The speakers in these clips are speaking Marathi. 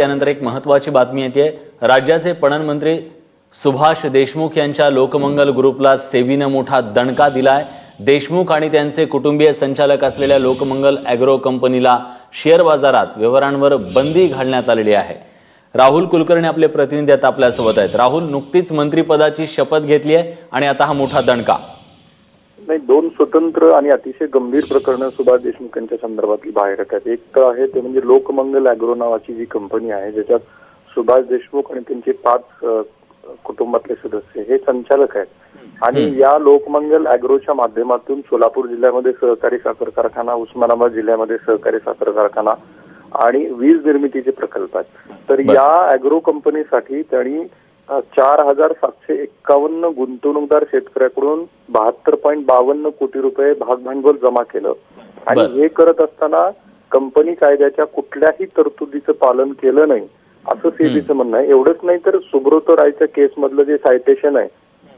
त्यानंतर एक महत्त्वाची बातमी येते। राज्याचे पणन मंत्री सुभाष देशमुख यांच्या लोकमंगल ग्रुपला सेबीने मोठा दणका दिलाय। देशमुख आणि त्यांचे कुटुंबीय संचालक असलेल्या लोकमंगल ॲग्रो कंपनीला शेअर बाजारात व्यवहारांवर बंदी घालण्यात आलेली आहे। राहुल कुलकर्णी आपले प्रतिनिधी आता आपल्यासोबत आहेत। राहुल, नुकतीच मंत्रिपदाची शपथ घेतली आहे आणि आता हा मोठा दणका। नाही, दोन स्वतंत्र आणि अतिशय गंभीर प्रकरणं सुभाष देशमुख यांच्या संदर्भातली बाहेर येतात। एक तर आहे ते म्हणजे लोकमंगल ॲग्रो नावाची जी कंपनी आहे, ज्याच्यात सुभाष देशमुख आणि त्यांचे 5 कुटुंबातले सदस्य हे संचालक आहेत। आणि या लोकमंगल ॲग्रोच्या माध्यमातून सोलापूर जिल्ह्यामध्ये सहकारी साखर कारखाना, उस्मानाबाद जिल्ह्यामध्ये सहकारी साखर कारखाना आणि वीज निर्मितीचे प्रकल्प आहेत। तर या ॲग्रो कंपनीसाठी त्यांनी 4,751 गुंतवणूकदार शेतकऱ्याकडून 72.52 कोटी रुपये भागभांडवल जमा केलं। आणि हे करत असताना कंपनी कायद्याच्या कुठल्याही तरतुदीचं पालन केलं नाही असं सेबीचं म्हणणं आहे। एवढंच नाही तर सुब्रत रायच्या केस मधलं जे सायटेशन आहे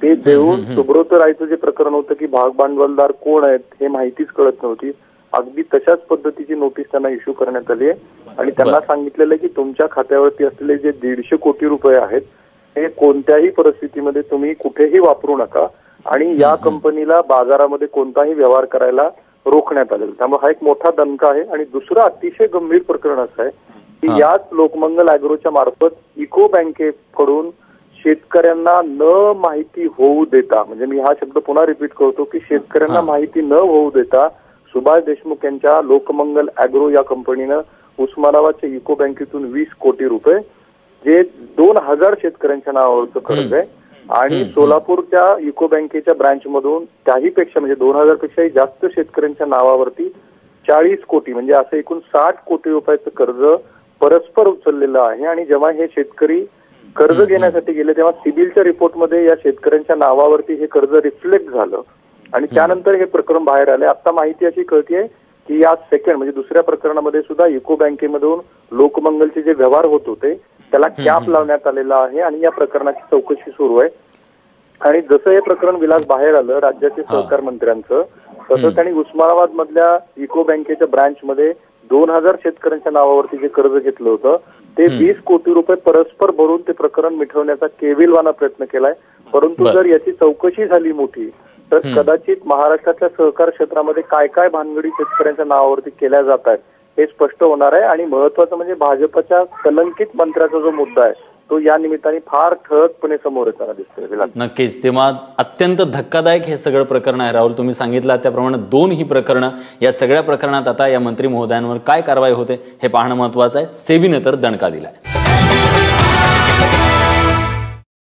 ते देऊन सुब्रत रायचं जे प्रकरण होतं की भागभांडवलदार कोण आहेत हे माहितीच कळत नव्हती, अगदी तशाच पद्धतीची नोटीस त्यांना इश्यू करण्यात आली आहे। आणि त्यांना सांगितलेलं की तुमच्या खात्यावरती असलेले जे 150 कोटी रुपये आहेत हे कोणत्याही परिस्थितीमध्ये तुम्ही कुठेही वापरू नका आणि या कंपनीला बाजारामध्ये कोणताही व्यवहार करायला रोखण्यात आलेलं। त्यामुळे हा एक मोठा दणका आहे। आणि दुसरं अतिशय गंभीर प्रकरण असं आहे की याच लोकमंगल ॲग्रोच्या मार्फत इको बँकेकडून शेतकऱ्यांना न माहिती होऊ देता, म्हणजे मी हा शब्द पुन्हा रिपीट करतो की शेतकऱ्यांना माहिती न होऊ देता सुभाष देशमुख यांच्या लोकमंगल ॲग्रो या कंपनीनं उस्मानाबादच्या इको बँकेतून 20 कोटी रुपये, जे 2000 शेतकऱ्यांच्या नावावरचं कर्ज आहे, आणि सोलापूरच्या इको बँकेच्या ब्रांच मधून त्याही पेक्षा म्हणजे 2000 पेक्षाही जास्त शेतकऱ्यांच्या नावावरती 40 कोटी म्हणजे असं एकूण 60 कोटी रुपयाचं कर्ज परस्पर उचललेलं आहे। आणि जेव्हा हे शेतकरी कर्ज घेण्यासाठी गेले तेव्हा सिबिलच्या रिपोर्टमध्ये या शेतकऱ्यांच्या नावावरती हे कर्ज रिफ्लेक्ट झालं आणि त्यानंतर हे प्रकरण बाहेर आले। आता माहिती अशी कळतीये की या सेकंड म्हणजे दुसऱ्या प्रकरणामध्ये सुद्धा इको बँकेमधून लोकमंगलचे जे व्यवहार होत होते त्याला कॅप लावण्यात आलेला आहे आणि या प्रकरणाची चौकशी सुरू आहे। आणि जसं हे प्रकरण विलास बाहेर आलं राज्याचे सहकार मंत्र्यांचं, तसं त्यांनी उस्मानाबाद मधल्या इको बँकेच्या ब्रांच मध्ये 2000 शेतकऱ्यांच्या नावावरती जे कर्ज घेतलं होतं ते 20 कोटी रुपये परस्पर भरून ते प्रकरण मिटवण्याचा केविलवाना प्रयत्न केलाय। परंतु जर याची चौकशी झाली मोठी तर कदाचित महाराष्ट्राच्या सहकार क्षेत्रामध्ये काय काय भानगडी शेतकऱ्यांच्या नावावरती केल्या जात आहेत हे स्पष्ट होणार आहे। आणि महत्वाचं म्हणजे भाजपच्या कलंकित मंत्र्याचा जो मुद्दा आहे तो या निमित्ताने फार ठळकपणे समोर येताना दिसतोय। नक्कीच, तेव्हा अत्यंत धक्कादायक हे सगळं प्रकरण आहे। राहुल, तुम्ही सांगितलं त्याप्रमाणे 2 ही प्रकरणं, या सगळ्या प्रकरणात आता या मंत्री महोदयांवर काय कारवाई होते हे पाहणं महत्त्वाचं आहे। सेबीने तर दणका दिलाय।